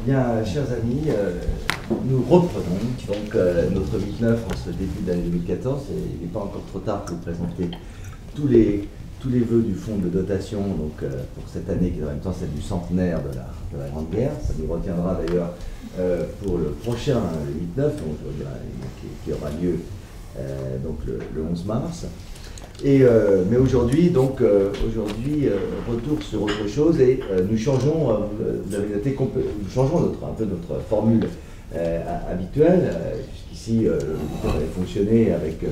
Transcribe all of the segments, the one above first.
Bien, chers amis, nous reprenons donc notre 8-9 en ce début d'année 2014. Et il n'est pas encore trop tard pour vous présenter tous les vœux du fonds de dotation donc, pour cette année qui est en même temps celle du centenaire de la Grande Guerre. Ça nous retiendra d'ailleurs pour le prochain 8-9, qui aura lieu donc le 11 mars. Mais aujourd'hui, retour sur autre chose et nous changeons, vous avez noté nous changeons un peu notre formule habituelle. Jusqu'ici, le avait fonctionné avec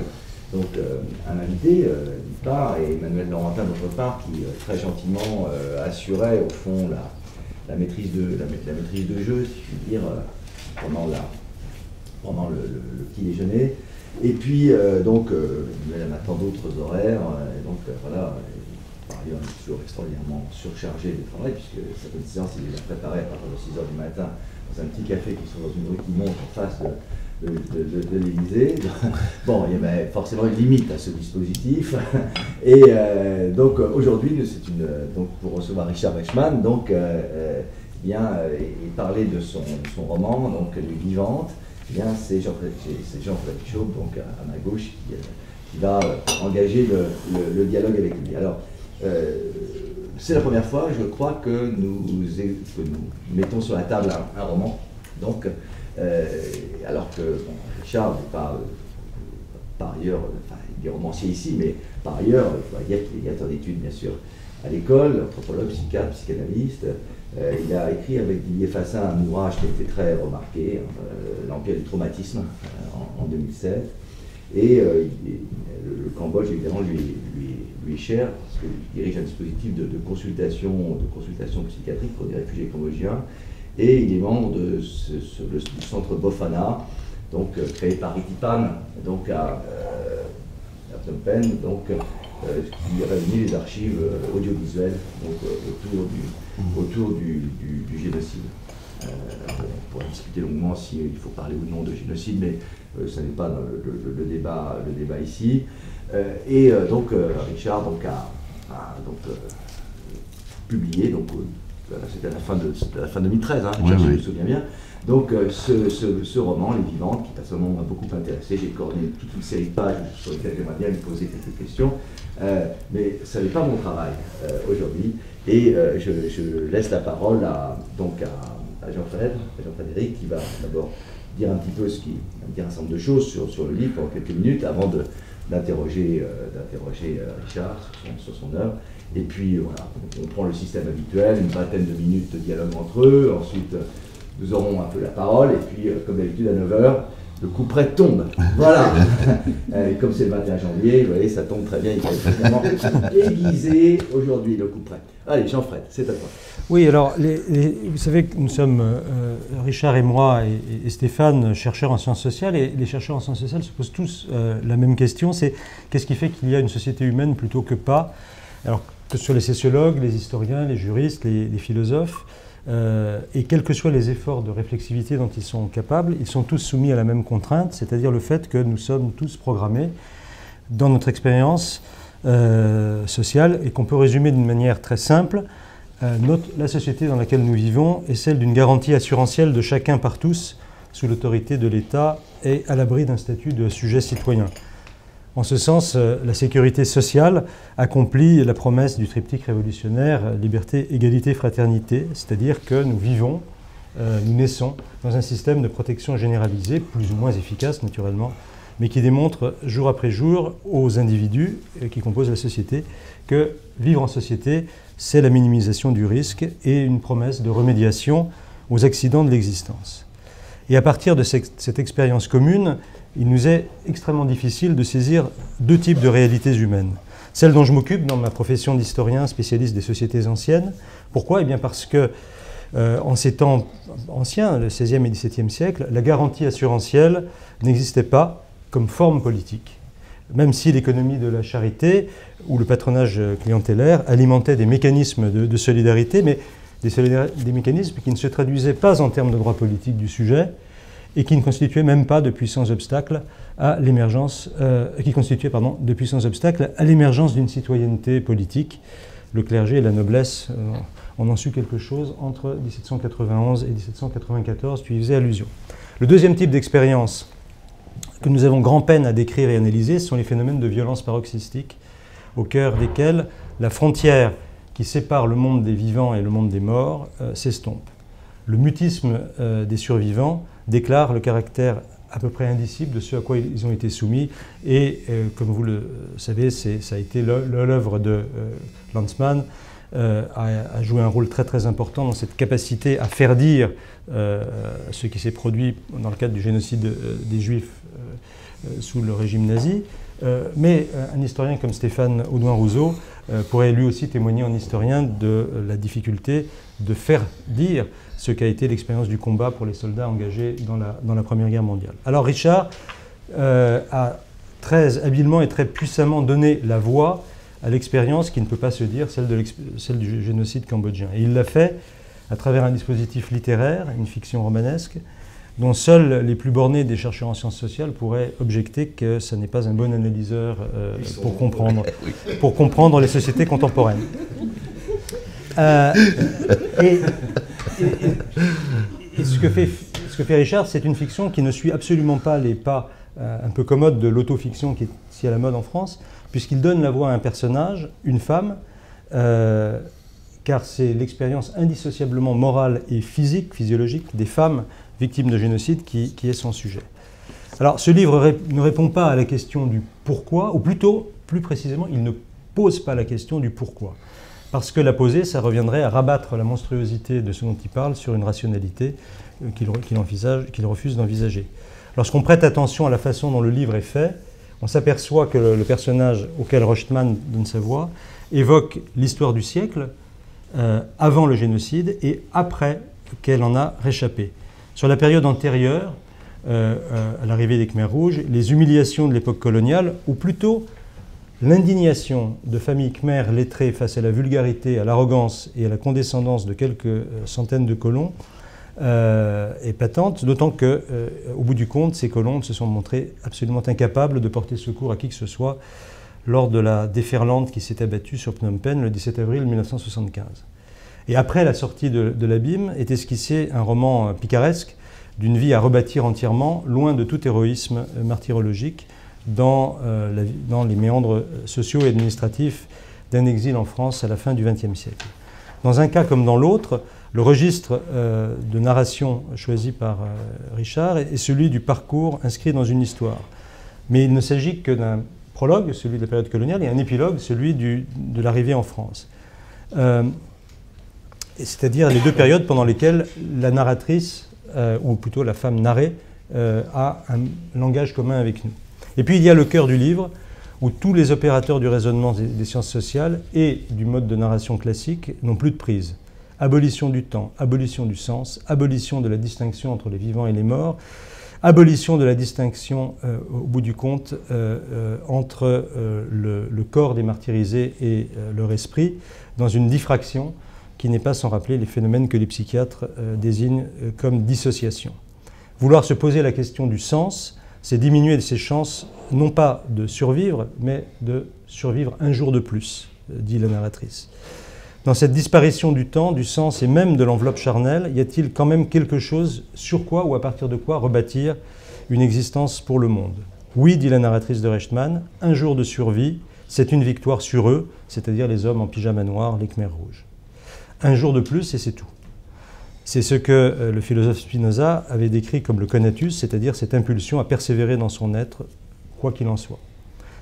un invité, d'une part, et Emmanuel Laurentin, d'autre part, qui très gentiment assurait au fond la maîtrise de jeu, si je puis dire, pendant le petit déjeuner. Et puis, elle attend d'autres horaires, voilà. Par ailleurs, on est toujours extraordinairement surchargé de travail, puisque certaines séances, il est déjà préparé à partir de 6 h du matin, dans un petit café qui se trouve dans une rue qui monte en face de l'Élysée. Bon, il y avait forcément une limite à ce dispositif. Et donc, aujourd'hui, donc, pour recevoir Richard Reichmann, et parler de son roman, donc, Les Vivantes. Eh bien, c'est Jean-Frédéric Chaube, donc à ma gauche, qui va engager le dialogue avec lui. Alors, c'est la première fois, je crois, que nous mettons sur la table un roman. Donc, alors que Richard n'est pas, par ailleurs, il est romancier ici, mais par ailleurs, il est directeur d'études, bien sûr, à l'école, anthropologue, psychiatre, psychanalyste. Il a écrit avec Didier Fassin un ouvrage qui a été très remarqué, L'Empire du traumatisme, en 2007. Et le Cambodge, évidemment, lui est cher, parce qu'il dirige un dispositif de consultation psychiatrique pour des réfugiés cambodgiens. Et il est membre du centre Bofana, donc créé par Ritipan, donc à Phnom Penh, qui réunit les archives audiovisuelles autour du génocide. On pourrait discuter longuement s'il faut parler ou non de génocide, mais ce n'est pas dans le débat ici. Richard a publié, c'était à la fin 2013, je me souviens bien, donc ce roman, Les Vivantes, qui personnellement m'a beaucoup intéressé. J'ai coordonné toute une série de pages sur lesquelles j'aimerais bien lui poser quelques questions, mais ça n'est pas mon travail aujourd'hui, et je laisse la parole à Jean-Frédéric, qui va d'abord dire un petit peu dire un certain nombre de choses sur le livre pendant quelques minutes avant d'interroger Richard sur son œuvre. Et puis voilà, on prend le système habituel, une vingtaine de minutes de dialogue entre eux, ensuite nous aurons un peu la parole, et puis comme d'habitude à 9 h, le couperet tombe. Voilà. Et comme c'est le 21 janvier, vous voyez, ça tombe très bien, il est vraiment aiguisé aujourd'hui, le couperet. Allez, Jean-Fred, c'est à toi. Oui, alors, vous savez que nous sommes, Richard et moi et Stéphane, chercheurs en sciences sociales, et les chercheurs en sciences sociales se posent tous la même question, c'est qu'est-ce qui fait qu'il y a une société humaine plutôt que pas? Alors, que ce soit les sociologues, les historiens, les juristes, les philosophes, et quels que soient les efforts de réflexivité dont ils sont capables, ils sont tous soumis à la même contrainte, c'est-à-dire le fait que nous sommes tous programmés dans notre expérience sociale, et qu'on peut résumer d'une manière très simple. La société dans laquelle nous vivons est celle d'une garantie assurantielle de chacun par tous, sous l'autorité de l'État et à l'abri d'un statut de sujet citoyen. En ce sens, la sécurité sociale accomplit la promesse du triptyque révolutionnaire liberté, égalité, fraternité, c'est-à-dire que nous vivons, nous naissons dans un système de protection généralisée, plus ou moins efficace naturellement, mais qui démontre jour après jour aux individus qui composent la société que vivre en société, c'est la minimisation du risque et une promesse de remédiation aux accidents de l'existence. Et à partir de cette expérience commune, il nous est extrêmement difficile de saisir deux types de réalités humaines. Celle dont je m'occupe dans ma profession d'historien spécialiste des sociétés anciennes. Pourquoi? Eh bien parce que en ces temps anciens, le XVIe et XVIIe siècle, la garantie assurantielle n'existait pas comme forme politique. Même si l'économie de la charité ou le patronage clientélaire alimentaient des mécanismes de solidarité, mais des mécanismes qui ne se traduisaient pas en termes de droit politique du sujet et qui ne constituaient même pas de puissants obstacles à l'émergence, de puissants obstacles à l'émergence d'une citoyenneté politique. Le clergé et la noblesse on en sut quelque chose entre 1791 et 1794, tu y faisais allusion. Le deuxième type d'expérience que nous avons grand-peine à décrire et analyser, ce sont les phénomènes de violence paroxystique, au cœur desquels la frontière qui sépare le monde des vivants et le monde des morts s'estompe. Le mutisme des survivants déclare le caractère à peu près indicible de ce à quoi ils ont été soumis. Et comme vous le savez, ça a été l'œuvre de Lanzmann, a joué un rôle très très important dans cette capacité à faire dire ce qui s'est produit dans le cadre du génocide des Juifs sous le régime nazi. Mais un historien comme Stéphane Audouin-Rousseau pourrait lui aussi témoigner en historien de la difficulté de faire dire ce qu'a été l'expérience du combat pour les soldats engagés dans la Première Guerre mondiale. Alors Richard a très habilement et très puissamment donné la voix à l'expérience qui ne peut pas se dire celle du génocide cambodgien. Et il l'a fait à travers un dispositif littéraire, une fiction romanesque, dont seuls les plus bornés des chercheurs en sciences sociales pourraient objecter que ce n'est pas un bon analyseur pour comprendre les sociétés contemporaines. Et ce que fait Richard, c'est une fiction qui ne suit absolument pas les pas un peu commodes de l'autofiction qui est si à la mode en France, puisqu'il donne la voix à un personnage, une femme, car c'est l'expérience indissociablement morale et physiologique des femmes victimes de génocide qui est son sujet. Alors ce livre ne répond pas à la question du pourquoi, ou plutôt, plus précisément, il ne pose pas la question du pourquoi. Parce que la poser, ça reviendrait à rabattre la monstruosité de ce dont il parle sur une rationalité qu'il refuse d'envisager. Lorsqu'on prête attention à la façon dont le livre est fait, on s'aperçoit que le personnage auquel Reutemann donne sa voix évoque l'histoire du siècle, avant le génocide et après qu'elle en a réchappé. Sur la période antérieure, à l'arrivée des Khmers rouges, les humiliations de l'époque coloniale, ou plutôt l'indignation de familles khmères lettrées face à la vulgarité, à l'arrogance et à la condescendance de quelques centaines de colons, est patente, d'autant qu'au bout du compte, ces colons se sont montrés absolument incapables de porter secours à qui que ce soit lors de la déferlante qui s'est abattue sur Phnom Penh le 17 avril 1975. Et après la sortie de l'abîme est esquissé un roman picaresque d'une vie à rebâtir entièrement, loin de tout héroïsme martyrologique, dans les méandres sociaux et administratifs d'un exil en France à la fin du XXe siècle. Dans un cas comme dans l'autre, le registre de narration choisi par Richard est celui du parcours inscrit dans une histoire. Mais il ne s'agit que d'un prologue, celui de la période coloniale, et un épilogue, celui de l'arrivée en France. C'est-à-dire les deux périodes pendant lesquelles la narratrice, ou plutôt la femme narrée, a un langage commun avec nous. Et puis il y a le cœur du livre, où tous les opérateurs du raisonnement des sciences sociales et du mode de narration classique n'ont plus de prise. Abolition du temps, abolition du sens, abolition de la distinction entre les vivants et les morts, abolition de la distinction, au bout du compte, entre le corps des martyrisés et leur esprit, dans une diffraction qui n'est pas sans rappeler les phénomènes que les psychiatres désignent comme dissociation. Vouloir se poser la question du sens, c'est diminuer ses chances, non pas de survivre, mais de survivre un jour de plus, dit la narratrice. Dans cette disparition du temps, du sens et même de l'enveloppe charnelle, y a-t-il quand même quelque chose sur quoi ou à partir de quoi rebâtir une existence pour le monde? Oui, dit la narratrice de Reutemann, un jour de survie, c'est une victoire sur eux, c'est-à-dire les hommes en pyjama noir, les Khmers rouges. Un jour de plus et c'est tout. C'est ce que le philosophe Spinoza avait décrit comme le conatus, c'est-à-dire cette impulsion à persévérer dans son être, quoi qu'il en soit.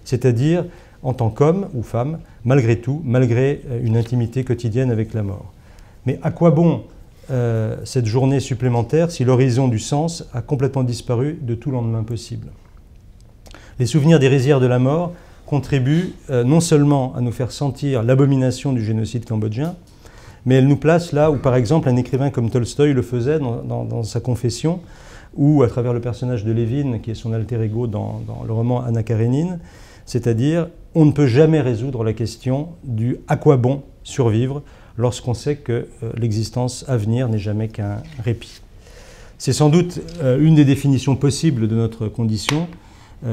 C'est-à-dire en tant qu'homme ou femme, malgré tout, malgré une intimité quotidienne avec la mort. Mais à quoi bon cette journée supplémentaire si l'horizon du sens a complètement disparu de tout lendemain possible? Les souvenirs des rizières de la mort contribuent non seulement à nous faire sentir l'abomination du génocide cambodgien, mais elle nous place là où, par exemple, un écrivain comme Tolstoï le faisait dans sa Confession, ou à travers le personnage de Lévin, qui est son alter ego dans le roman Anna Karénine, c'est-à-dire on ne peut jamais résoudre la question du « à quoi bon survivre » lorsqu'on sait que l'existence à venir n'est jamais qu'un répit. C'est sans doute une des définitions possibles de notre condition,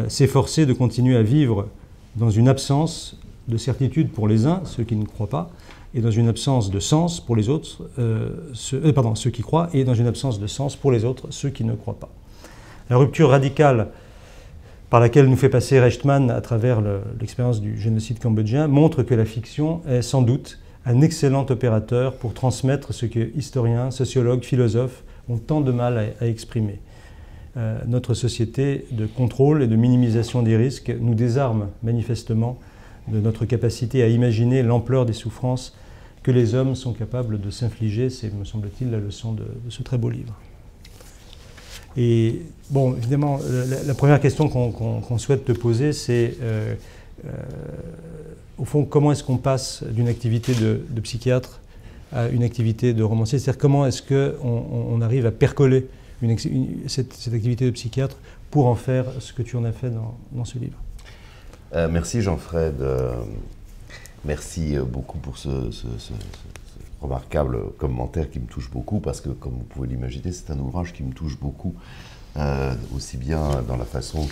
s'efforcer de continuer à vivre dans une absence de certitude pour les uns, ceux qui ne croient pas, et dans une absence de sens pour les autres, ceux qui croient, et dans une absence de sens pour les autres, ceux qui ne croient pas. La rupture radicale par laquelle nous fait passer Reichmann à travers l'expérience du génocide cambodgien montre que la fiction est sans doute un excellent opérateur pour transmettre ce que historiens, sociologues, philosophes ont tant de mal à exprimer. Notre société de contrôle et de minimisation des risques nous désarme manifestement de notre capacité à imaginer l'ampleur des souffrances que les hommes sont capables de s'infliger. C'est, me semble-t-il, la leçon de ce très beau livre. Et bon, évidemment, la première question qu'on souhaite te poser, c'est au fond, comment est-ce qu'on passe d'une activité de psychiatre à une activité de romancier? C'est-à-dire comment est-ce qu'on arrive à percoler cette activité de psychiatre pour en faire ce que tu en as fait dans ce livre? Merci Jean-Fred. Merci beaucoup pour ce remarquable commentaire qui me touche beaucoup, parce que, comme vous pouvez l'imaginer, c'est un ouvrage qui me touche beaucoup, aussi bien dans la façon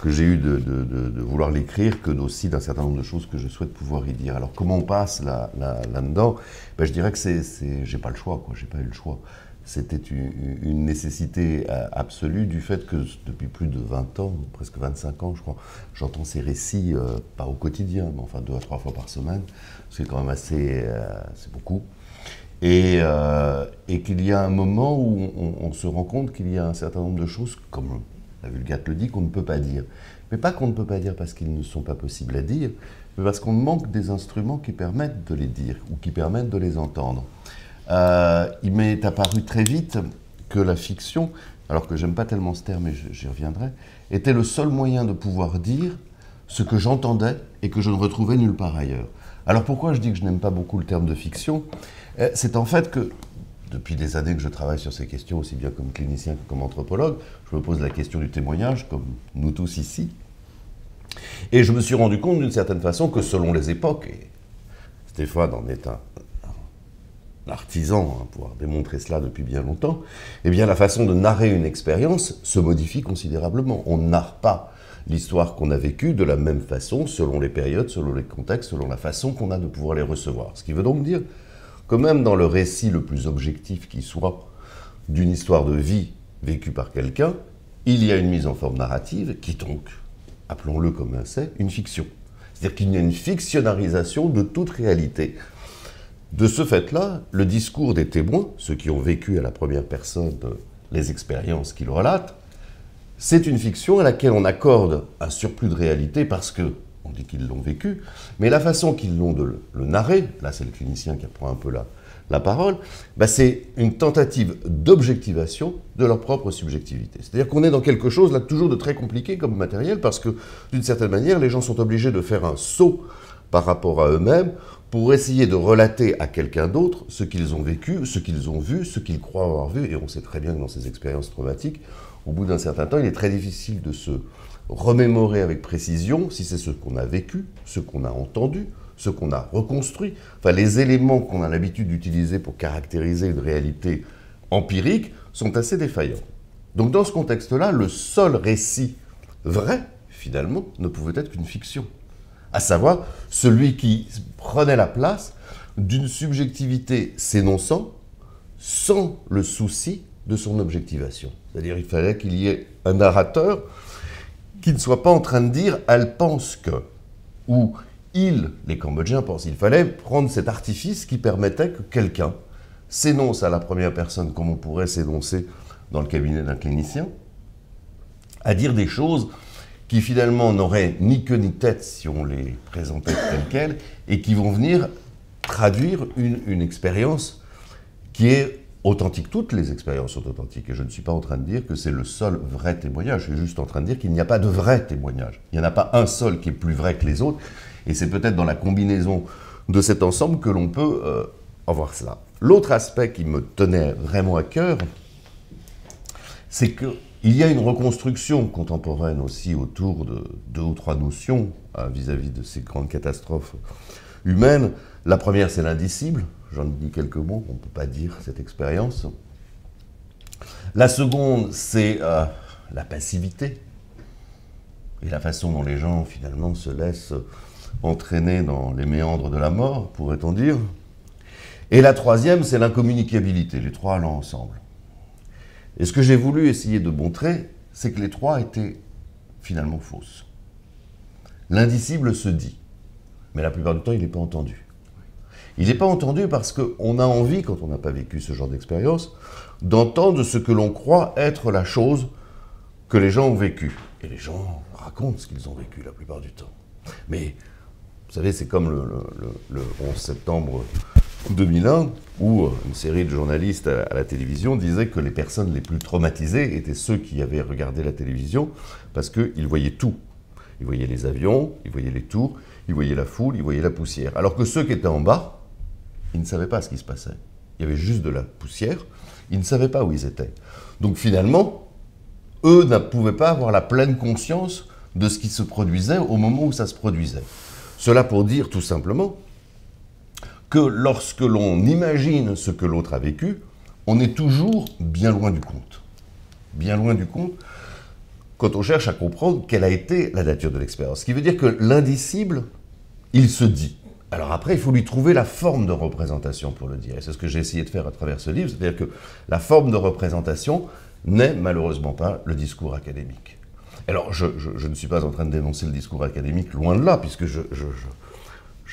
que j'ai eu de vouloir l'écrire, que aussi d'un certain nombre de choses que je souhaite pouvoir y dire. Alors, comment on passe là-dedans? Ben, je dirais que j'ai pas le choix, quoi. J'ai pas eu le choix. C'était une nécessité absolue du fait que depuis plus de 20 ans, presque 25 ans je crois, j'entends ces récits, pas au quotidien, mais enfin 2 à 3 fois par semaine, c'est quand même c'est beaucoup. Et qu'il y a un moment où on se rend compte qu'il y a un certain nombre de choses, comme la Vulgate le dit, qu'on ne peut pas dire. Mais pas qu'on ne peut pas dire parce qu'ils ne sont pas possibles à dire, mais parce qu'on manque des instruments qui permettent de les dire ou qui permettent de les entendre. Il m'est apparu très vite que la fiction, alors que j'aime pas tellement ce terme, et j'y reviendrai, était le seul moyen de pouvoir dire ce que j'entendais et que je ne retrouvais nulle part ailleurs. Alors pourquoi je dis que je n'aime pas beaucoup le terme de fiction? C'est en fait que, depuis des années que je travaille sur ces questions, aussi bien comme clinicien que comme anthropologue, je me pose la question du témoignage, comme nous tous ici, et je me suis rendu compte d'une certaine façon que selon les époques, et Stéphane en est un artisan, pouvoir démontrer cela depuis bien longtemps, eh bien la façon de narrer une expérience se modifie considérablement. On ne narre pas l'histoire qu'on a vécue de la même façon, selon les périodes, selon les contextes, selon la façon qu'on a de pouvoir les recevoir. Ce qui veut donc dire que même dans le récit le plus objectif qui soit d'une histoire de vie vécue par quelqu'un, il y a une mise en forme narrative qui donc, appelons-le comme un c'est, une fiction. C'est-à-dire qu'il y a une fictionnarisation de toute réalité. De ce fait-là, le discours des témoins, ceux qui ont vécu à la première personne les expériences qu'ils relatent, c'est une fiction à laquelle on accorde un surplus de réalité parce qu'on dit qu'ils l'ont vécu, mais la façon qu'ils l'ont de le narrer, là c'est le clinicien qui prend un peu la parole, c'est une tentative d'objectivation de leur propre subjectivité. C'est-à-dire qu'on est dans quelque chose là toujours de très compliqué comme matériel parce que d'une certaine manière, les gens sont obligés de faire un saut par rapport à eux-mêmes pour essayer de relater à quelqu'un d'autre ce qu'ils ont vécu, ce qu'ils ont vu, ce qu'ils croient avoir vu. Et on sait très bien que dans ces expériences traumatiques, au bout d'un certain temps, il est très difficile de se remémorer avec précision si c'est ce qu'on a vécu, ce qu'on a entendu, ce qu'on a reconstruit. Enfin, les éléments qu'on a l'habitude d'utiliser pour caractériser une réalité empirique sont assez défaillants. Donc dans ce contexte-là, le seul récit vrai, finalement, ne pouvait être qu'une fiction. À savoir celui qui prenait la place d'une subjectivité s'énonçant sans le souci de son objectivation. C'est-à-dire il fallait qu'il y ait un narrateur qui ne soit pas en train de dire « elle pense que » ou « les Cambodgiens pensent ». Il fallait prendre cet artifice qui permettait que quelqu'un s'énonce à la première personne comme on pourrait s'énoncer dans le cabinet d'un clinicien, à dire des choses qui finalement n'auraient ni queue ni tête si on les présentait telles quelles, et qui vont venir traduire une expérience qui est authentique. Toutes les expériences sont authentiques, et je ne suis pas en train de dire que c'est le seul vrai témoignage, je suis juste en train de dire qu'il n'y a pas de vrai témoignage. Il n'y en a pas un seul qui est plus vrai que les autres, et c'est peut-être dans la combinaison de cet ensemble que l'on peut en voir cela. L'autre aspect qui me tenait vraiment à cœur, c'est que il y a une reconstruction contemporaine aussi autour de 2 ou 3 notions vis-à-vis de ces grandes catastrophes humaines. La première, c'est l'indicible. J'en dis quelques mots, on ne peut pas dire cette expérience. La seconde, c'est la passivité et la façon dont les gens, finalement, se laissent entraîner dans les méandres de la mort, pourrait-on dire. Et la troisième, c'est l'incommunicabilité, les trois allant ensemble. Et ce que j'ai voulu essayer de montrer, c'est que les trois étaient finalement fausses. L'indicible se dit, mais la plupart du temps, il n'est pas entendu. Il n'est pas entendu parce qu'on a envie, quand on n'a pas vécu ce genre d'expérience, d'entendre ce que l'on croit être la chose que les gens ont vécue. Et les gens racontent ce qu'ils ont vécu la plupart du temps. Mais, vous savez, c'est comme le 11 septembre 2001, où une série de journalistes à la télévision disaient que les personnes les plus traumatisées étaient ceux qui avaient regardé la télévision parce qu'ils voyaient tout. Ils voyaient les avions, ils voyaient les tours, ils voyaient la foule, ils voyaient la poussière. Alors que ceux qui étaient en bas, ils ne savaient pas ce qui se passait. Il y avait juste de la poussière, ils ne savaient pas où ils étaient. Donc finalement, eux ne pouvaient pas avoir la pleine conscience de ce qui se produisait au moment où ça se produisait. Cela pour dire tout simplement que lorsque l'on imagine ce que l'autre a vécu, on est toujours bien loin du compte. Bien loin du compte quand on cherche à comprendre quelle a été la nature de l'expérience. Ce qui veut dire que l'indicible, il se dit. Alors après, il faut lui trouver la forme de représentation pour le dire. Et c'est ce que j'ai essayé de faire à travers ce livre, c'est-à-dire que la forme de représentation n'est malheureusement pas le discours académique. Alors, je ne suis pas en train de dénoncer le discours académique, loin de là, puisque je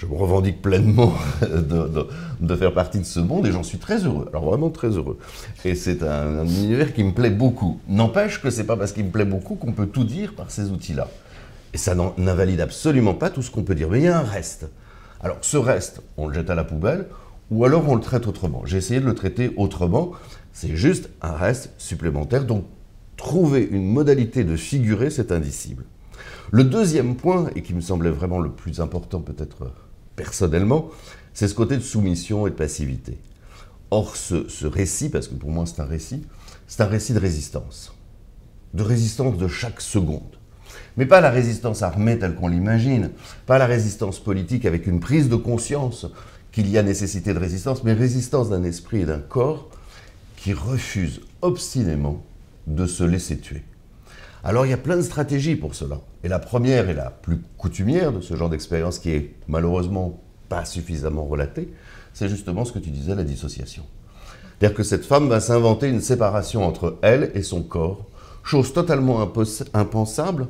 me revendique pleinement de faire partie de ce monde et j'en suis très heureux, alors vraiment très heureux. Et c'est un univers qui me plaît beaucoup. N'empêche que c'est pas parce qu'il me plaît beaucoup qu'on peut tout dire par ces outils-là. Et ça n'invalide absolument pas tout ce qu'on peut dire. Mais il y a un reste. Alors ce reste, on le jette à la poubelle ou alors on le traite autrement. J'ai essayé de le traiter autrement. C'est juste un reste supplémentaire. Donc trouver une modalité de figurer cet indicible. Le deuxième point, et qui me semblait vraiment le plus important peut-être personnellement, c'est ce côté de soumission et de passivité. Or, ce récit, parce que pour moi c'est un récit de résistance de chaque seconde. Mais pas la résistance armée telle qu'on l'imagine, pas la résistance politique avec une prise de conscience qu'il y a nécessité de résistance, mais résistance d'un esprit et d'un corps qui refusent obstinément de se laisser tuer. Alors il y a plein de stratégies pour cela. Et la première et la plus coutumière de ce genre d'expérience qui est malheureusement pas suffisamment relatée, c'est justement ce que tu disais, la dissociation. C'est-à-dire que cette femme va s'inventer une séparation entre elle et son corps, chose totalement impensable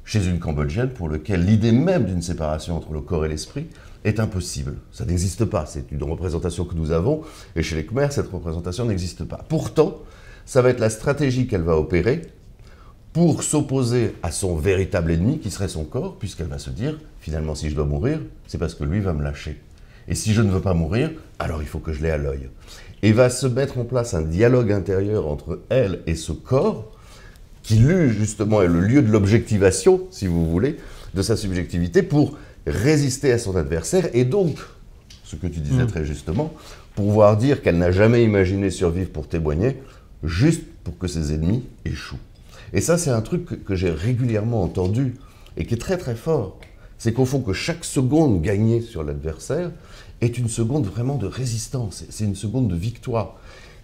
chez une Cambodgienne pour laquelle l'idée même d'une séparation entre le corps et l'esprit est impossible. Ça n'existe pas, c'est une représentation que nous avons, et chez les Khmers, cette représentation n'existe pas. Pourtant, ça va être la stratégie qu'elle va opérer pour s'opposer à son véritable ennemi, qui serait son corps, puisqu'elle va se dire, finalement, si je dois mourir, c'est parce que lui va me lâcher. Et si je ne veux pas mourir, alors il faut que je l'ai à l'œil. Et va se mettre en place un dialogue intérieur entre elle et ce corps, qui, lui, justement, est le lieu de l'objectivation, si vous voulez, de sa subjectivité, pour résister à son adversaire, et donc, ce que tu disais très justement, pouvoir dire qu'elle n'a jamais imaginé survivre pour témoigner, juste pour que ses ennemis échouent. Et ça, c'est un truc que j'ai régulièrement entendu, et qui est très très fort. C'est qu'au fond, que chaque seconde gagnée sur l'adversaire est une seconde vraiment de résistance, c'est une seconde de victoire.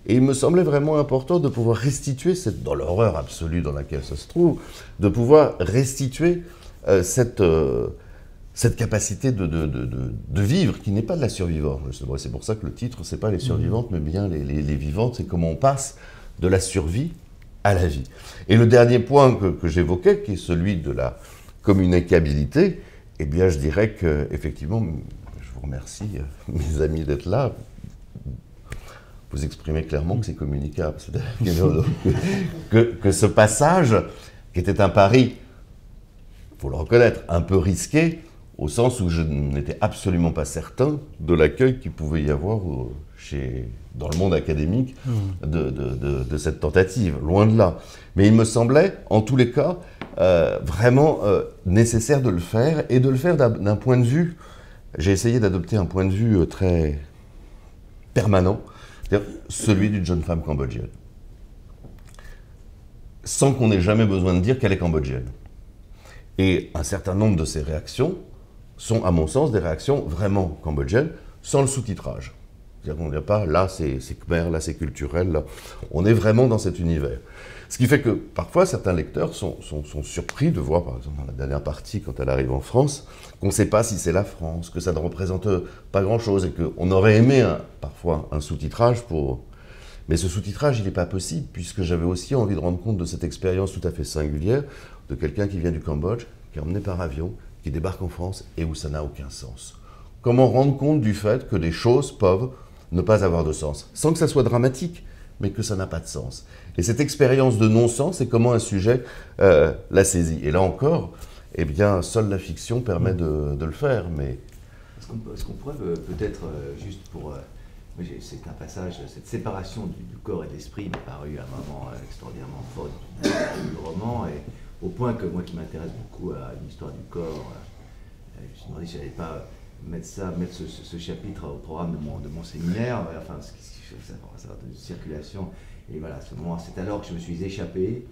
Et il me semblait vraiment important de pouvoir restituer, dans l'horreur absolue dans laquelle ça se trouve, de pouvoir restituer cette capacité de vivre, qui n'est pas de la survivance, justement. C'est pour ça que le titre, c'est pas les survivantes, mais bien les vivantes, c'est comment on passe de la survie à la vie. Et le dernier point que j'évoquais, qui est celui de la communicabilité, eh bien, je dirais que, effectivement, je vous remercie, mes amis, d'être là. Vous exprimez clairement que c'est communicable. Que ce passage, qui était un pari, il faut le reconnaître, un peu risqué, au sens où je n'étais absolument pas certain de l'accueil qu'il pouvait y avoir dans le monde académique de cette tentative, loin de là. Mais il me semblait, en tous les cas, vraiment nécessaire de le faire, et de le faire d'un point de vue, j'ai essayé d'adopter un point de vue très permanent, c'est-à-dire celui d'une jeune femme cambodgienne, sans qu'on ait jamais besoin de dire qu'elle est cambodgienne. Et un certain nombre de ces réactions sont, à mon sens, des réactions vraiment cambodgiennes, sans le sous-titrage. C'est-à-dire qu'on n'y a pas, là c'est khmer, là c'est culturel, là. On est vraiment dans cet univers. Ce qui fait que parfois certains lecteurs sont surpris de voir, par exemple dans la dernière partie, quand elle arrive en France, qu'on ne sait pas si c'est la France, que ça ne représente pas grand-chose et qu'on aurait aimé parfois un sous-titrage pour... Mais ce sous-titrage, il n'est pas possible, puisque j'avais aussi envie de rendre compte de cette expérience tout à fait singulière de quelqu'un qui vient du Cambodge, qui est emmené par avion, qui débarque en France et où ça n'a aucun sens. Comment rendre compte du fait que des choses peuvent ne pas avoir de sens, sans que ça soit dramatique, mais que ça n'a pas de sens. Et cette expérience de non-sens, c'est comment un sujet la saisit. Et là encore, eh bien, seule la fiction permet de le faire. Mais... Est-ce qu'on pourrait peut-être, juste pour... c'est un passage, cette séparation du corps et de l'esprit m'a paru à un moment extraordinairement fort du roman, et au point que moi qui m'intéresse beaucoup à l'histoire du corps, je me suis demandé si je n'allais pas mettre ce chapitre au programme de mon séminaire, enfin, ça va de circulation. Et voilà, c'est alors que je me suis échappé.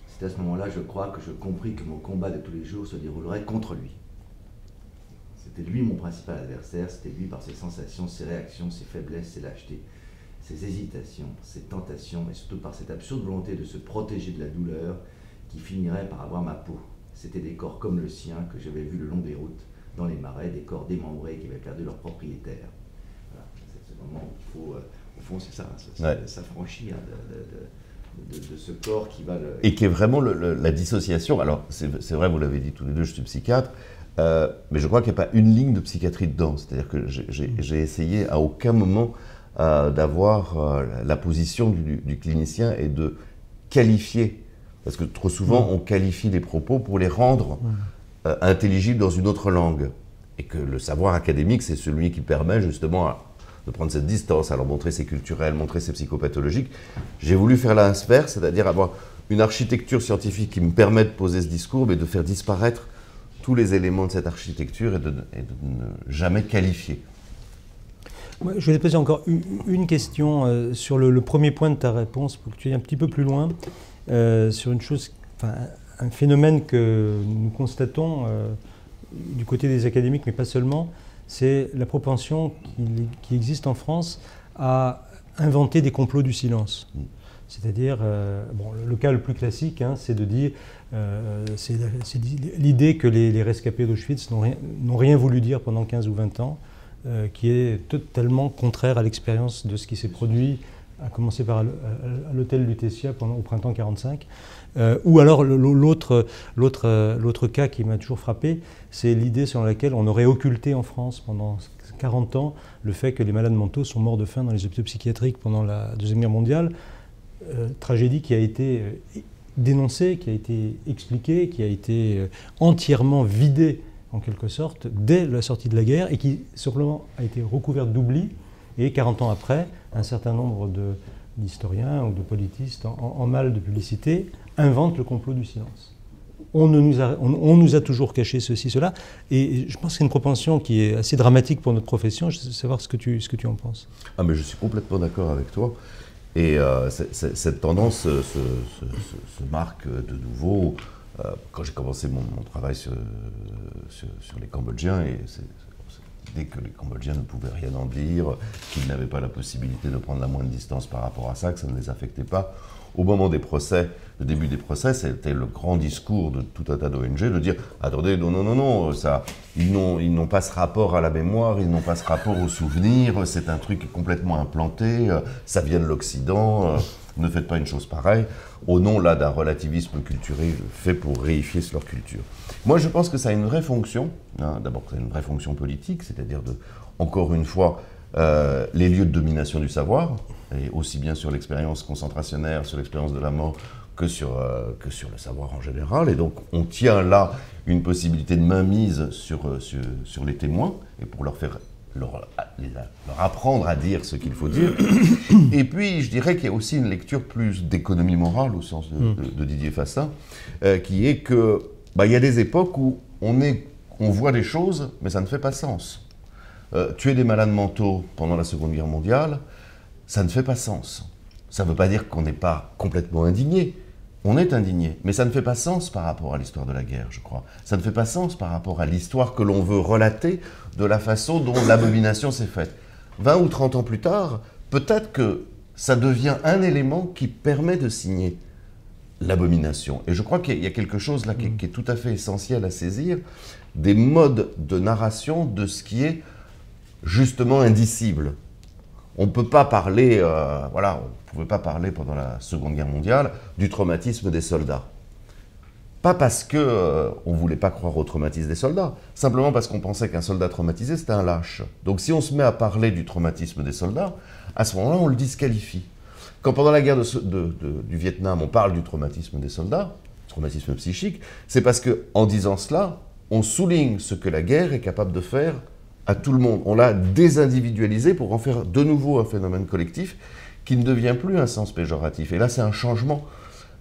C'est à ce moment-là, je crois, que je compris que mon combat de tous les jours se déroulerait contre lui. C'était lui mon principal adversaire, c'était lui par ses sensations, ses réactions, ses faiblesses, ses lâchetés, ses hésitations, ses tentations, et surtout par cette absurde volonté de se protéger de la douleur qui finirait par avoir ma peau. C'était des corps comme le sien que j'avais vus le long des routes, dans les marais, des corps démembrés qui avaient perdu leur propriétaire. Voilà, c'est ce moment où il faut, au fond, c'est ça, s'affranchir de ce corps qui va le... Et qui est vraiment la dissociation. Alors, c'est vrai, vous l'avez dit tous les deux, je suis psychiatre, mais je crois qu'il n'y a pas une ligne de psychiatrie dedans. C'est-à-dire que j'ai essayé à aucun moment d'avoir la position du clinicien et de qualifier. Parce que trop souvent, on qualifie les propos pour les rendre intelligibles dans une autre langue. Et que le savoir académique, c'est celui qui permet justement de prendre cette distance, alors montrer c'est culturel, montrer c'est psychopathologique. J'ai voulu faire l'inverse, c'est-à-dire avoir une architecture scientifique qui me permet de poser ce discours, mais de faire disparaître tous les éléments de cette architecture et de ne jamais qualifier. Je vais te poser encore une question sur le premier point de ta réponse, pour que tu ailles un petit peu plus loin, sur une chose, enfin, un phénomène que nous constatons du côté des académiques, mais pas seulement, c'est la propension qui existe en France à inventer des complots du silence. C'est-à-dire, le cas le plus classique, c'est de dire, c'est l'idée que les rescapés d'Auschwitz n'ont rien voulu dire pendant 15 ou 20 ans, qui est totalement contraire à l'expérience de ce qui s'est produit, à commencer par à l'hôtel Lutetia au printemps 1945. Ou alors l'autre cas qui m'a toujours frappé, c'est l'idée selon laquelle on aurait occulté en France pendant 40 ans le fait que les malades mentaux sont morts de faim dans les hôpitaux psychiatriques pendant la Deuxième Guerre mondiale. Tragédie qui a été dénoncée, qui a été expliquée, qui a été entièrement vidée en quelque sorte dès la sortie de la guerre et qui simplement a été recouverte d'oubli. Et 40 ans après, un certain nombre d'historiens ou de politistes en mal de publicité inventent le complot du silence. On nous a toujours caché ceci, cela, et je pense que c'est une propension qui est assez dramatique pour notre profession. Je veux savoir ce que tu en penses. Ah, mais je suis complètement d'accord avec toi. Et cette tendance se marque de nouveau quand j'ai commencé mon travail sur les Cambodgiens, et dès que les Cambodgiens ne pouvaient rien en dire, qu'ils n'avaient pas la possibilité de prendre la moindre distance par rapport à ça, que ça ne les affectait pas. Au moment des procès, le début des procès, c'était le grand discours de tout un tas d'ONG de dire « Attendez, non, ça, ils n'ont pas ce rapport à la mémoire, ils n'ont pas ce rapport au souvenir, c'est un truc complètement implanté, ça vient de l'Occident, ne faites pas une chose pareille. » Au nom là d'un relativisme culturel fait pour réifier leur culture. Moi, je pense que ça a une vraie fonction. D'abord, ça a une vraie fonction politique, c'est-à-dire encore une fois, les lieux de domination du savoir, et aussi bien sur l'expérience concentrationnaire, sur l'expérience de la mort, que sur le savoir en général. Et donc, on tient là une possibilité de mainmise sur les témoins, et pour leur apprendre à dire ce qu'il faut dire. Et puis, je dirais qu'il y a aussi une lecture plus d'économie morale, au sens de Didier Fassin, qui est que il y a des époques où on voit des choses, mais ça ne fait pas sens. Tuer des malades mentaux pendant la Seconde Guerre mondiale, ça ne fait pas sens. Ça ne veut pas dire qu'on n'est pas complètement indigné. On est indigné, mais ça ne fait pas sens par rapport à l'histoire de la guerre, je crois. Ça ne fait pas sens par rapport à l'histoire que l'on veut relater de la façon dont l'abomination s'est faite. 20 ou 30 ans plus tard, peut-être que ça devient un élément qui permet de signer l'abomination. Et je crois qu'il y a quelque chose là qui est tout à fait essentiel à saisir, des modes de narration de ce qui est justement indicible. On ne peut pas parler, voilà, on ne pouvait pas parler pendant la Seconde Guerre mondiale du traumatisme des soldats. Pas parce qu'on ne voulait pas croire au traumatisme des soldats, simplement parce qu'on pensait qu'un soldat traumatisé, c'était un lâche. Donc si on se met à parler du traumatisme des soldats, à ce moment-là, on le disqualifie. Quand pendant la guerre du Vietnam, on parle du traumatisme des soldats, traumatisme psychique, c'est parce qu'en disant cela, on souligne ce que la guerre est capable de faire à tout le monde. On l'a désindividualisé pour en faire de nouveau un phénomène collectif qui ne devient plus un sens péjoratif. Et là, c'est un changement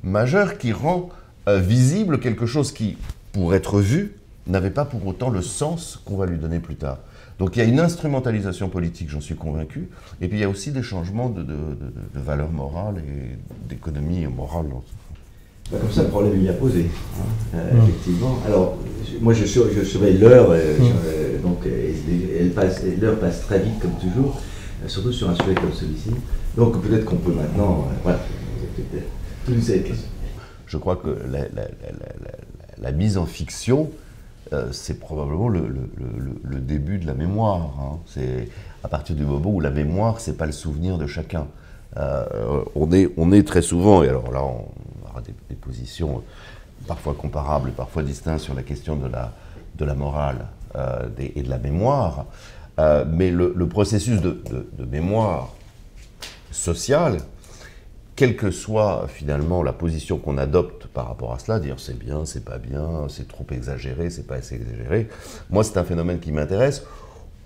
majeur qui rend visible quelque chose qui, pour être vu, n'avait pas pour autant le sens qu'on va lui donner plus tard. Donc il y a une instrumentalisation politique, j'en suis convaincu, et puis il y a aussi des changements de valeurs morales et d'économie morale. Comme ça, le problème est bien posé, hein, effectivement. Alors, moi, je surveille l'heure, donc l'heure passe très vite, comme toujours, surtout sur un sujet comme celui-ci. Donc, peut-être qu'on peut maintenant... voilà, tout une série de questions. Je crois que la mise en fiction, c'est probablement le début de la mémoire. Hein. C'est à partir du moment où la mémoire, c'est pas le souvenir de chacun. On est très souvent, et alors là, on aura des positions parfois comparables et parfois distinctes sur la question de la morale et de la mémoire, mais le processus de mémoire sociale, quelle que soit finalement la position qu'on adopte par rapport à cela, dire c'est bien, c'est pas bien, c'est trop exagéré, c'est pas assez exagéré, moi c'est un phénomène qui m'intéresse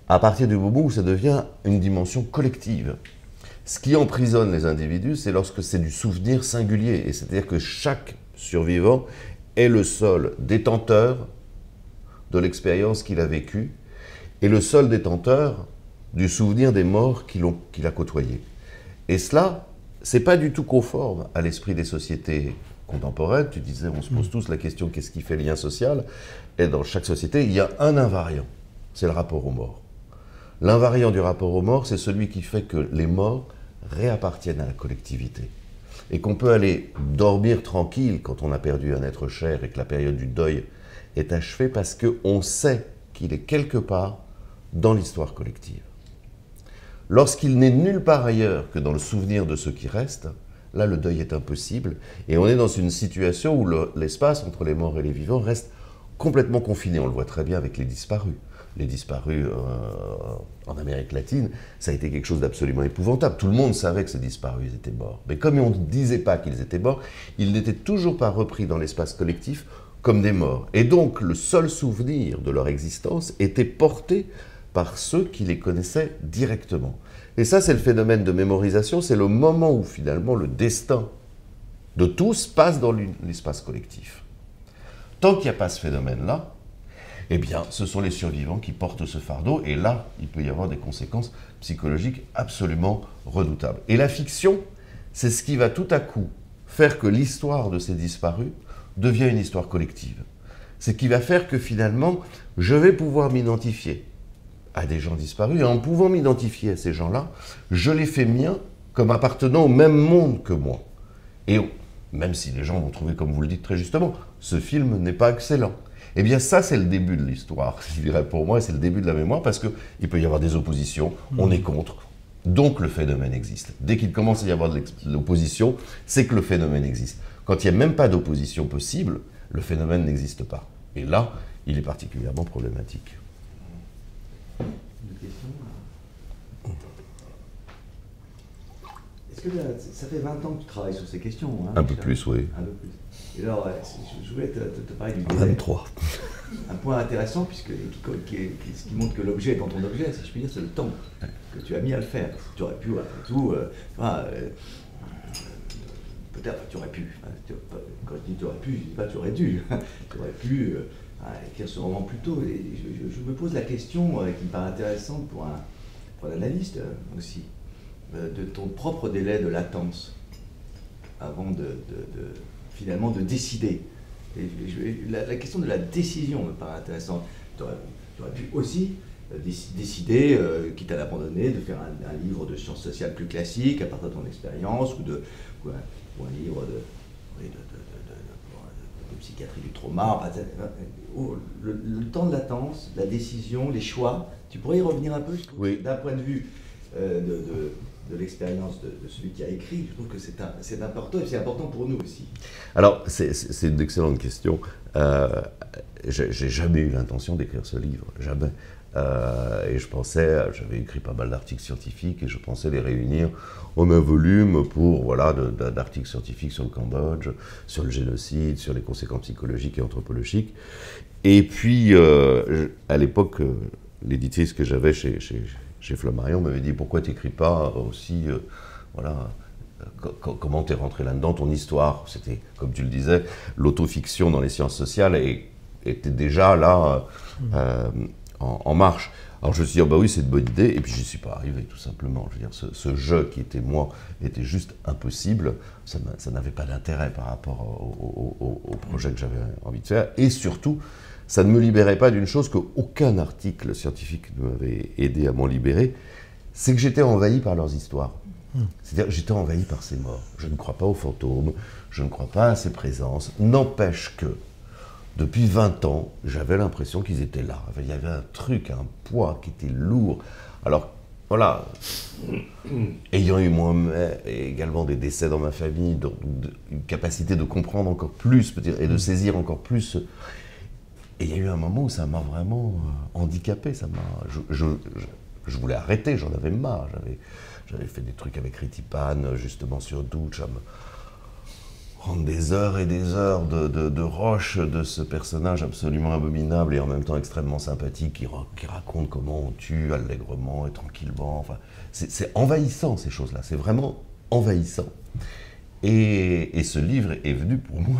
à partir du moment où ça devient une dimension collective. Ce qui emprisonne les individus, c'est lorsque c'est du souvenir singulier, et c'est-à-dire que chaque survivant est le seul détenteur de l'expérience qu'il a vécue, et le seul détenteur du souvenir des morts qu'il a côtoyés. Et cela, c'est pas du tout conforme à l'esprit des sociétés contemporaines. Tu disais, on se pose tous la question, qu'est-ce qui fait le lien social? Et dans chaque société, il y a un invariant, c'est le rapport aux morts. L'invariant du rapport aux morts, c'est celui qui fait que les morts réappartiennent à la collectivité. Et qu'on peut aller dormir tranquille quand on a perdu un être cher et que la période du deuil est achevée parce qu'on sait qu'il est quelque part dans l'histoire collective. Lorsqu'il n'est nulle part ailleurs que dans le souvenir de ceux qui restent, là le deuil est impossible et on est dans une situation où l'espace entre les morts et les vivants reste complètement confiné. On le voit très bien avec les disparus. Les disparus en Amérique latine, ça a été quelque chose d'absolument épouvantable. Tout le monde savait que ces disparus étaient morts. Mais comme on ne disait pas qu'ils étaient morts, ils n'étaient toujours pas repris dans l'espace collectif comme des morts. Et donc le seul souvenir de leur existence était porté par ceux qui les connaissaient directement. Et ça, c'est le phénomène de mémorisation, c'est le moment où finalement le destin de tous passe dans l'espace collectif. Tant qu'il n'y a pas ce phénomène-là, eh bien, ce sont les survivants qui portent ce fardeau, et là, il peut y avoir des conséquences psychologiques absolument redoutables. Et la fiction, c'est ce qui va tout à coup faire que l'histoire de ces disparus devient une histoire collective. C'est ce qui va faire que finalement, je vais pouvoir m'identifier à des gens disparus, et en pouvant m'identifier à ces gens-là, je les fais miens comme appartenant au même monde que moi. Et même si les gens vont trouver, comme vous le dites très justement, ce film n'est pas excellent. Eh bien ça, c'est le début de l'histoire, je dirais pour moi, c'est le début de la mémoire, parce qu'il peut y avoir des oppositions, on est contre, donc le phénomène existe. Dès qu'il commence à y avoir de l'opposition, c'est que le phénomène existe. Quand il n'y a même pas d'opposition possible, le phénomène n'existe pas. Et là, il est particulièrement problématique. Une question. Est-ce que ça fait 20 ans que tu travailles sur ces questions, hein, un peu plus, oui. Un peu plus. Et alors, je voulais te parler du délai. 23. Un point intéressant, puisque ce qui montre que l'objet est dans ton objet, si je puis dire, c'est le temps que tu as mis à le faire. Tu aurais pu, après tout, peut-être tu aurais pu, quand je dis tu aurais pu, je ne dis pas tu aurais dû, tu aurais pu écrire ce roman plus tôt. Et je me pose la question qui me paraît intéressante pour un analyste aussi, de ton propre délai de latence avant finalement de décider. Et la question de la décision me paraît intéressante. Tu aurais pu aussi décidé, quitte à l'abandonner, de faire un livre de sciences sociales plus classique à partir de ton expérience, ou un livre de psychiatrie du trauma. Enfin, le temps de latence, la décision, les choix, tu pourrais y revenir un peu, je trouve, oui. d'un point de vue de l'expérience de celui qui a écrit. Je trouve que c'est important, et c'est important pour nous aussi. Alors, c'est une excellente question. J'ai jamais eu l'intention d'écrire ce livre, jamais. Et j'avais écrit pas mal d'articles scientifiques et je pensais les réunir en un volume d'articles scientifiques sur le Cambodge, sur le génocide, sur les conséquences psychologiques et anthropologiques. Et puis, à l'époque, l'éditrice que j'avais chez Flammarion m'avait dit « Pourquoi tu n'écris pas aussi, comment tu es rentré là-dedans, ton histoire ?» C'était, comme tu le disais, l'autofiction dans les sciences sociales était déjà là en marche. Alors je me suis dit, oui, c'est une bonne idée, et puis je n'y suis pas arrivé, tout simplement. Je veux dire, ce jeu qui était moi était juste impossible, ça n'avait pas d'intérêt par rapport au projet que j'avais envie de faire, et surtout, ça ne me libérait pas d'une chose qu'aucun article scientifique ne m'avait aidé à m'en libérer, c'est que j'étais envahi par leurs histoires. C'est-à-dire, j'étais envahi par ces morts. Je ne crois pas aux fantômes, je ne crois pas à ces présences, n'empêche que, depuis 20 ans, j'avais l'impression qu'ils étaient là. Il y avait un truc, un poids qui était lourd. Alors, voilà, ayant eu moi également des décès dans ma famille, une capacité de comprendre encore plus, peut-être, et de saisir encore plus. Et il y a eu un moment où ça m'a vraiment handicapé. Je voulais arrêter, j'en avais marre. J'avais fait des trucs avec Ritipan, justement sur Douche, à me prendre des heures et des heures de roche de ce personnage absolument abominable et en même temps extrêmement sympathique qui raconte comment on tue allègrement et tranquillement. Enfin, c'est envahissant, ces choses-là. C'est vraiment envahissant. Et ce livre est venu pour moi,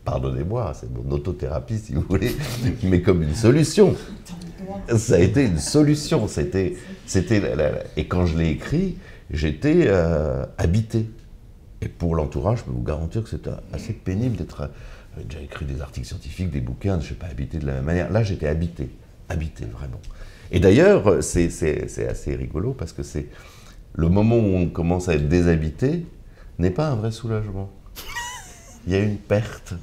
pardonnez-moi, c'est mon autothérapie si vous voulez, mais comme une solution. Ça a été une solution. Et quand je l'ai écrit, j'étais habité. Et pour l'entourage, je peux vous garantir que c'était assez pénible d'être... J'avais déjà écrit des articles scientifiques, des bouquins, je ne suis pas habité de la même manière. Là, j'étais habité vraiment. Et d'ailleurs, c'est assez rigolo parce que c'est le moment où on commence à être déshabité n'est pas un vrai soulagement. Il y a une perte,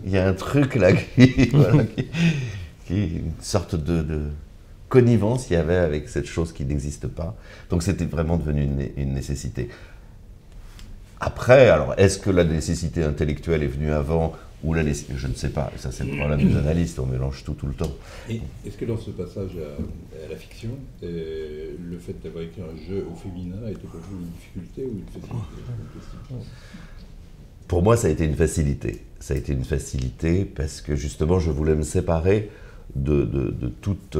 il y a un truc là qui une sorte de connivence qu'il y avait avec cette chose qui n'existe pas. Donc c'était vraiment devenu une nécessité. Après, alors, est-ce que la nécessité intellectuelle est venue avant ou la nécessité... Je ne sais pas, ça c'est le problème des analystes, on mélange tout le temps. Et est-ce que dans ce passage à la fiction, le fait d'avoir écrit un jeu au féminin a été pour vous une difficulté ou une facilité? Pour moi, ça a été une facilité. Ça a été une facilité parce que justement, je voulais me séparer de toute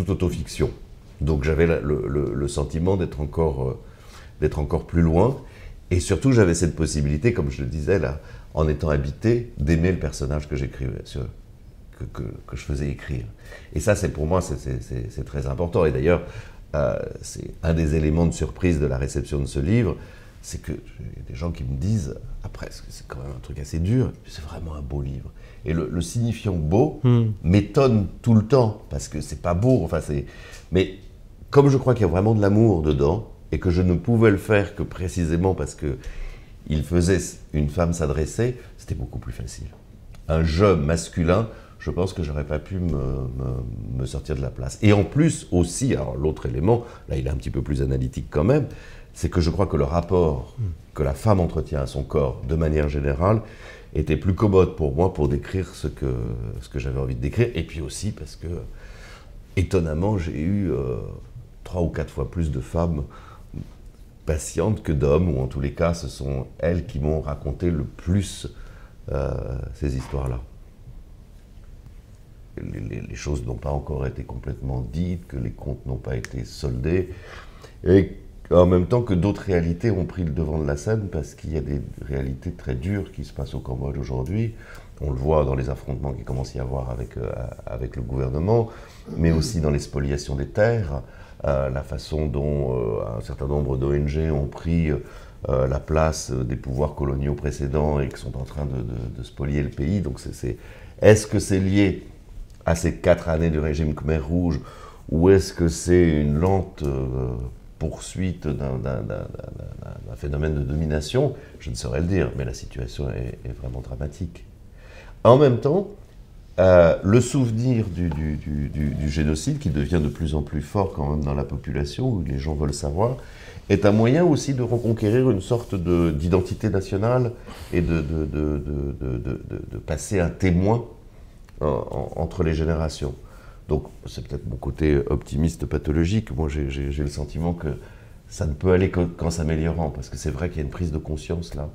autofiction. Donc j'avais le sentiment d'être encore plus loin. Et surtout, j'avais cette possibilité, comme je le disais là, en étant habité, d'aimer le personnage que j'écrivais, que je faisais écrire. Et ça, pour moi, c'est très important. Et d'ailleurs, c'est un des éléments de surprise de la réception de ce livre, c'est que y a des gens qui me disent, après, c'est quand même un truc assez dur, c'est vraiment un beau livre. Et le signifiant beau m'étonne tout le temps, parce que c'est pas beau, mais comme je crois qu'il y a vraiment de l'amour dedans, et que je ne pouvais le faire que précisément parce qu'il faisait une femme s'adresser, c'était beaucoup plus facile. Un jeu masculin, je pense que j'aurais pas pu me sortir de la place. Et en plus aussi, alors l'autre élément, là il est un petit peu plus analytique quand même, c'est que je crois que le rapport que la femme entretient à son corps, de manière générale, était plus commode pour moi pour décrire ce que j'avais envie de décrire. Et puis aussi parce que, étonnamment, j'ai eu 3 ou 4 fois plus de femmes patientes que d'hommes, ou en tous les cas, ce sont elles qui m'ont raconté le plus ces histoires-là. Les choses n'ont pas encore été complètement dites, que les comptes n'ont pas été soldés, et en même temps que d'autres réalités ont pris le devant de la scène, parce qu'il y a des réalités très dures qui se passent au Cambodge aujourd'hui. On le voit dans les affrontements qu'il commence à y avoir avec le gouvernement, mais aussi dans les spoliations des terres, la façon dont un certain nombre d'ONG ont pris la place des pouvoirs coloniaux précédents et qui sont en train de spolier le pays. Donc est-ce que c'est lié à ces 4 années du régime Khmer Rouge, ou est-ce que c'est une lente poursuite d'un phénomène de domination? Je ne saurais le dire, mais la situation est vraiment dramatique. En même temps, le souvenir du génocide, qui devient de plus en plus fort quand même dans la population, où les gens veulent savoir, est un moyen aussi de reconquérir une sorte d'identité nationale et de passer un témoin entre les générations. Donc c'est peut-être mon côté optimiste pathologique. Moi j'ai le sentiment que ça ne peut aller qu'en s'améliorant, parce que c'est vrai qu'il y a une prise de conscience là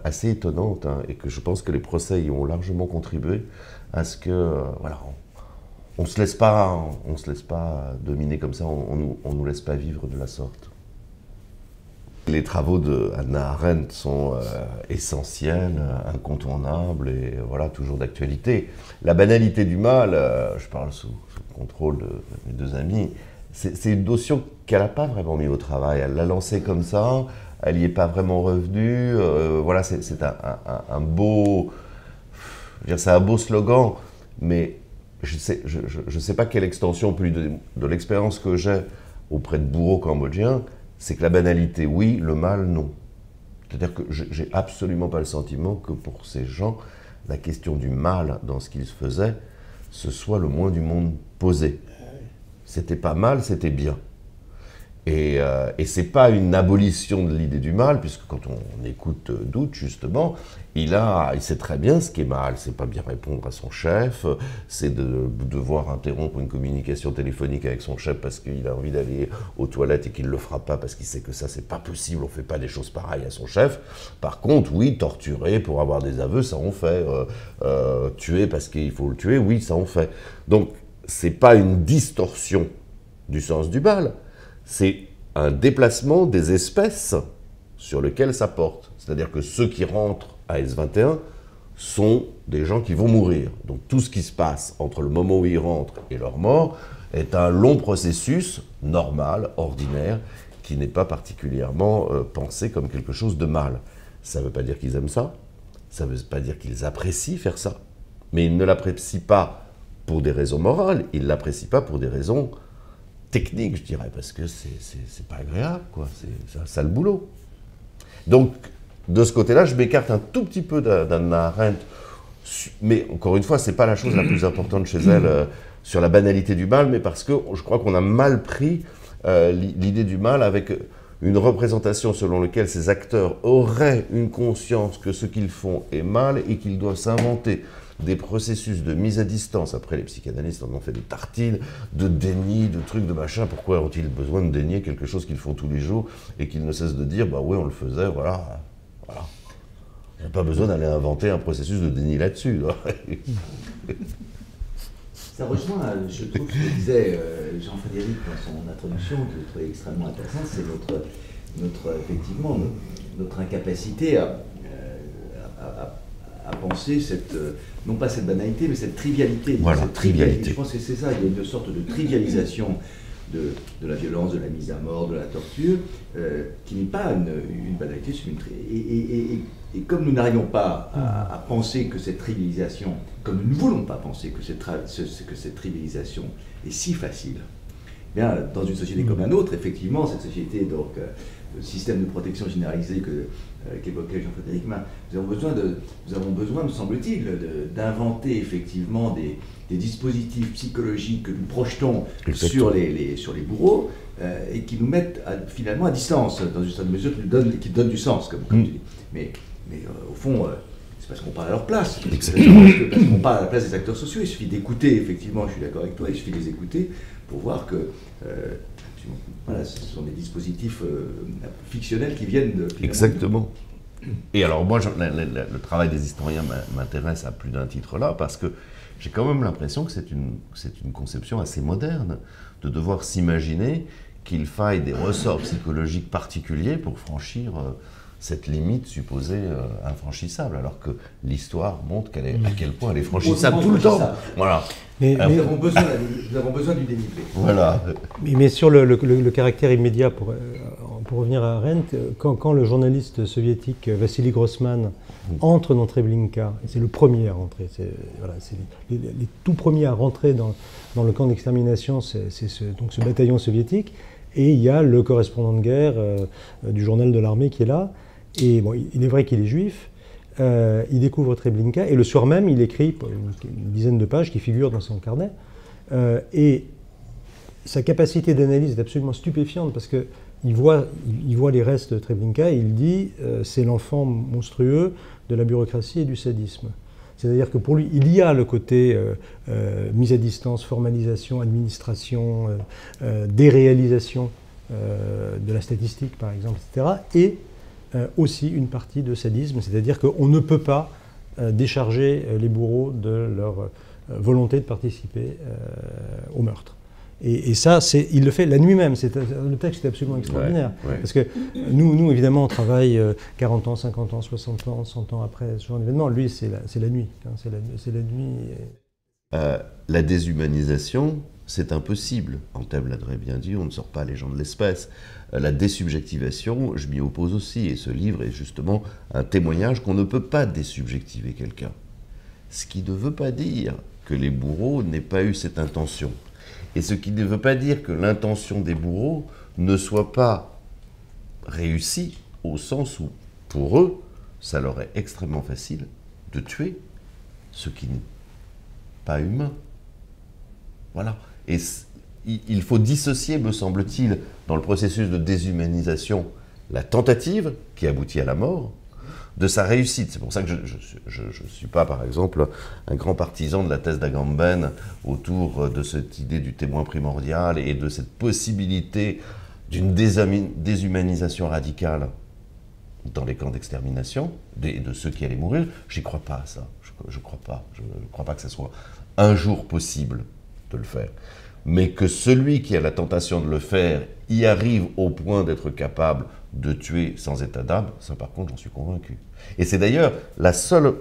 assez étonnante, hein, et que je pense que les procès y ont largement contribué à ce que voilà, on se laisse pas dominer comme ça, on nous laisse pas vivre de la sorte. Les travaux de Hannah Arendt sont essentiels, incontournables et voilà, toujours d'actualité. La banalité du mal, je parle sous le contrôle de mes 2 amis, c'est une notion qu'elle n'a pas vraiment mis au travail. Elle l'a lancée comme ça, elle n'y est pas vraiment revenue. Voilà, c'est un beau, c'est un beau slogan, mais je sais pas quelle extension plus de l'expérience que j'ai auprès de bourreaux cambodgiens. C'est que la banalité, oui, le mal, non. C'est-à-dire que j'ai absolument pas le sentiment que pour ces gens, la question du mal dans ce qu'ils faisaient, ce soit le moins du monde posé. C'était pas mal, c'était bien. Et c'est pas une abolition de l'idée du mal, puisque quand on écoute Dutch, justement, il sait très bien ce qui est mal. C'est pas bien répondre à son chef, c'est de devoir interrompre une communication téléphonique avec son chef parce qu'il a envie d'aller aux toilettes et qu'il le fera pas parce qu'il sait que ça c'est pas possible, on fait pas des choses pareilles à son chef. Par contre, oui, torturer pour avoir des aveux, ça on fait. Tuer parce qu'il faut le tuer, oui, ça on fait. Donc, c'est pas une distorsion du sens du mal. C'est un déplacement des espèces sur lequel ça porte. C'est-à-dire que ceux qui rentrent à S21 sont des gens qui vont mourir. Donc tout ce qui se passe entre le moment où ils rentrent et leur mort est un long processus normal, ordinaire, qui n'est pas particulièrement pensé comme quelque chose de mal. Ça ne veut pas dire qu'ils aiment ça, ça ne veut pas dire qu'ils apprécient faire ça, mais ils ne l'apprécient pas pour des raisons morales, ils ne l'apprécient pas pour des raisons technique, je dirais, parce que c'est pas agréable, quoi. C'est un sale boulot. Donc, de ce côté-là, je m'écarte un tout petit peu d'Hannah Arendt, mais encore une fois, c'est pas la chose la plus importante chez elle sur la banalité du mal, mais parce que je crois qu'on a mal pris l'idée du mal avec une représentation selon laquelle ces acteurs auraient une conscience que ce qu'ils font est mal et qu'ils doivent s'inventer des processus de mise à distance. Après, les psychanalystes en ont fait des tartines, de déni, de trucs, de machin. Pourquoi ont-ils besoin de dénier quelque chose qu'ils font tous les jours et qu'ils ne cessent de dire, bah oui, on le faisait, voilà. Il n'y a pas besoin d'aller inventer un processus de déni là-dessus. Ça rejoint, je trouve, ce que disait Jean-Frédéric dans son introduction, que je trouvais extrêmement intéressant, c'est effectivement, notre incapacité à penser non pas cette banalité, mais cette trivialité. Voilà, cette trivialité. Je pense que c'est ça, il y a une sorte de trivialisation de la violence, de la mise à mort, de la torture, qui n'est pas une banalité, et comme nous n'arrivons pas à penser que cette trivialisation, comme nous ne voulons pas penser que cette trivialisation est si facile, bien, dans une société comme la nôtre, effectivement, cette société, donc, le système de protection généralisé qu'évoquait Jean-Frédéric Main, nous avons besoin, me semble-t-il, d'inventer effectivement des dispositifs psychologiques que nous projetons sur les bourreaux et qui nous mettent finalement à distance, dans une certaine mesure qui donnent du sens, comme tu dis. Mais au fond, c'est parce qu'on parle à leur place. Parce qu'on parle à la place des acteurs sociaux. Il suffit d'écouter, effectivement, je suis d'accord avec toi, il suffit de les écouter pour voir que voilà, ce sont des dispositifs fictionnels qui viennent de... Exactement. Et alors moi, le travail des historiens m'intéresse à plus d'un titre là, parce que j'ai quand même l'impression que c'est une conception assez moderne, de devoir s'imaginer qu'il faille des ressorts psychologiques particuliers pour franchir cette limite supposée infranchissable, alors que l'histoire montre à quel point elle est franchissable tout le temps. Voilà. Nous avons besoin du dénivelé. Voilà. Mais sur le caractère immédiat, on pour revenir à Arendt, quand le journaliste soviétique Vassili Grossman entre dans Treblinka, c'est le premier à rentrer, voilà, c'est les tout premiers à rentrer dans le camp d'extermination, c'est donc ce bataillon soviétique, et il y a le correspondant de guerre du journal de l'armée qui est là, et bon, il est vrai qu'il est juif, il découvre Treblinka, et le soir même, il écrit une dizaine de pages qui figurent dans son carnet, et sa capacité d'analyse est absolument stupéfiante, parce que il voit les restes de Treblinka et il dit c'est l'enfant monstrueux de la bureaucratie et du sadisme. C'est-à-dire que pour lui, il y a le côté mise à distance, formalisation, administration, déréalisation de la statistique, par exemple, etc. Et aussi une partie de sadisme, c'est-à-dire qu'on ne peut pas décharger les bourreaux de leur volonté de participer au meurtre. Et ça, il le fait la nuit même. Le texte est absolument extraordinaire. Ouais. Parce que nous, évidemment, on travaille 40 ans, 50 ans, 60 ans, 100 ans après ce genre d'événement. Lui, c'est la nuit. Hein, c'est la nuit. La déshumanisation, c'est impossible. Anthème l'a très bien dit, on ne sort pas les gens de l'espèce. La désubjectivation, je m'y oppose aussi. Et ce livre est justement un témoignage qu'on ne peut pas désubjectiver quelqu'un. Ce qui ne veut pas dire que les bourreaux n'aient pas eu cette intention. Et ce qui ne veut pas dire que l'intention des bourreaux ne soit pas réussie, au sens où, pour eux, ça leur est extrêmement facile de tuer ce qui n'est pas humain. Voilà. Et il faut dissocier, me semble-t-il, dans le processus de déshumanisation, la tentative qui aboutit à la mort, de sa réussite. C'est pour ça que je ne suis pas, par exemple, un grand partisan de la thèse d'Agamben autour de cette idée du témoin primordial et de cette possibilité d'une déshumanisation radicale dans les camps d'extermination, de ceux qui allaient mourir. J'y crois pas à ça. Je crois pas. Je ne crois pas que ce soit un jour possible de le faire. Mais que celui qui a la tentation de le faire y arrive au point d'être capable de tuer sans état d'âme, ça par contre j'en suis convaincu. Et c'est d'ailleurs la seule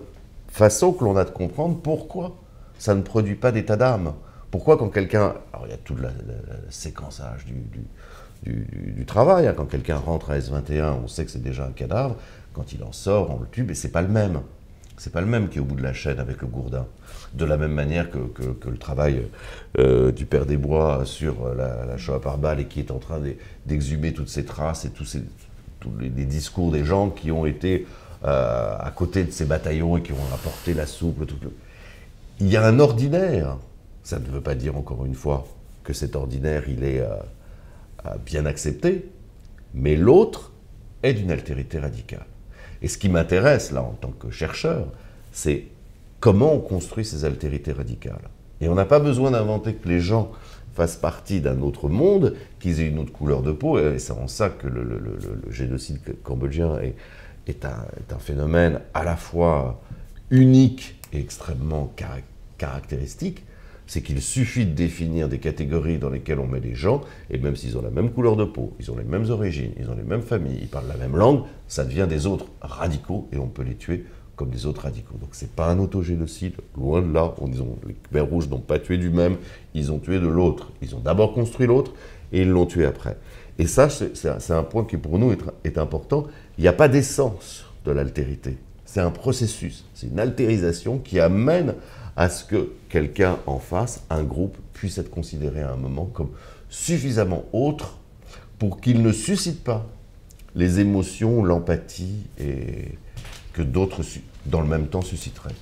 façon que l'on a de comprendre pourquoi ça ne produit pas d'état d'âme. Pourquoi quand quelqu'un... Alors il y a tout le séquençage du travail, hein. Quand quelqu'un rentre à S21, on sait que c'est déjà un cadavre, quand il en sort, on le tue, mais c'est pas le même. C'est pas le même qui est au bout de la chaîne avec le gourdin. De la même manière que le travail du père des Bois sur la Shoah par balle et qui est en train d'exhumer toutes ces traces et tous les discours des gens qui ont été à côté de ces bataillons et qui ont apporté la soupe. Il y a un ordinaire. Ça ne veut pas dire, encore une fois, que cet ordinaire, il est bien accepté, mais l'autre est d'une altérité radicale. Et ce qui m'intéresse, là, en tant que chercheur, c'est comment on construit ces altérités radicales. Et on n'a pas besoin d'inventer que les gens fassent partie d'un autre monde, qu'ils aient une autre couleur de peau, et c'est en ça que le génocide cambodgien est un phénomène à la fois unique et extrêmement caractéristique. C'est qu'il suffit de définir des catégories dans lesquelles on met des gens, et même s'ils ont la même couleur de peau, ils ont les mêmes origines, ils ont les mêmes familles, ils parlent la même langue, ça devient des autres radicaux, et on peut les tuer comme des autres radicaux. Donc c'est pas un autogénocide, loin de là. Les Khmers rouges n'ont pas tué du même, ils ont tué de l'autre. Ils ont d'abord construit l'autre, et ils l'ont tué après. Et ça, c'est un point qui pour nous est important. Il n'y a pas d'essence de l'altérité. C'est un processus, c'est une altérisation qui amène à ce que quelqu'un en face, un groupe, puisse être considéré à un moment comme suffisamment autre pour qu'il ne suscite pas les émotions, l'empathie que d'autres, dans le même temps, susciteraient.